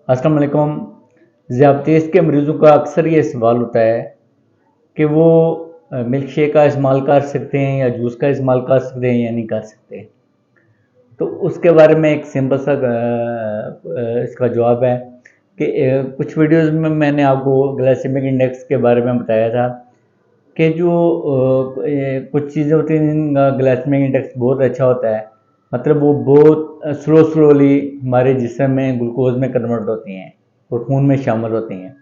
अस्सलाम वालेकुम। ज़ियादतीस के मरीज़ों का अक्सर ये सवाल होता है कि वो मिल्क शेक का इस्तेमाल कर सकते हैं या जूस का इस्तेमाल कर सकते हैं या नहीं कर सकते। तो उसके बारे में एक सिंपल सा इसका जवाब है कि कुछ वीडियोज़ में मैंने आपको ग्लाइसेमिक इंडेक्स के बारे में बताया था कि जो कुछ चीज़ें होती हैं जिनका ग्लाइसेमिक इंडेक्स बहुत अच्छा होता है, मतलब वो बहुत स्लोली हमारे जिस्म में ग्लूकोज में कन्वर्ट होती हैं और खून में शामिल होती हैं।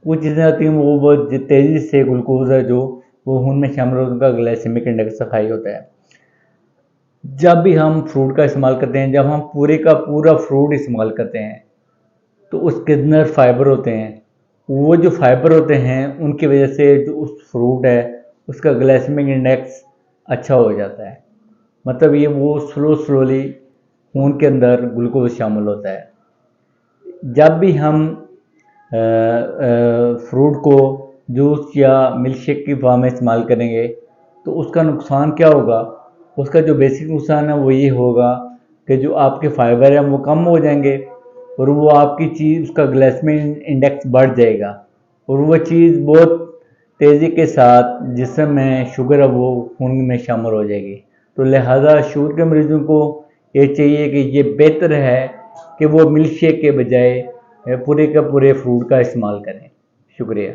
कुछ चीज़ें होती हैं वो बहुत तेज़ी से ग्लूकोज है जो वो खून में शामिल होता है, उनका ग्लाइसेमिक इंडेक्स हाई होता है। जब भी हम फ्रूट का इस्तेमाल करते हैं, जब हम पूरे का पूरा फ्रूट इस्तेमाल करते हैं तो उसके अंदर फाइबर होते हैं। वो जो फाइबर होते हैं उनकी वजह से जो उस फ्रूट है उसका ग्लाइसेमिक इंडेक्स अच्छा हो जाता है। मतलब ये वो स्लोली खून के अंदर ग्लूकोज शामिल होता है। जब भी हम फ्रूट को जूस या मिल्क शेक की फॉर्म में इस्तेमाल करेंगे तो उसका नुकसान क्या होगा? उसका जो बेसिक नुकसान है वो ये होगा कि जो आपके फाइबर हैं वो कम हो जाएंगे और वो आपकी चीज़ उसका ग्लाइसेमिक इंडेक्स बढ़ जाएगा और वो चीज़ बहुत तेज़ी के साथ जिस्म में शुगर है वो खून में शामिल हो जाएगी। तो लिहाजा शुगर के मरीजों को ये चाहिए कि ये बेहतर है कि वो मिल्क शेक के बजाय पूरे का पूरे फ्रूट का इस्तेमाल करें। शुक्रिया।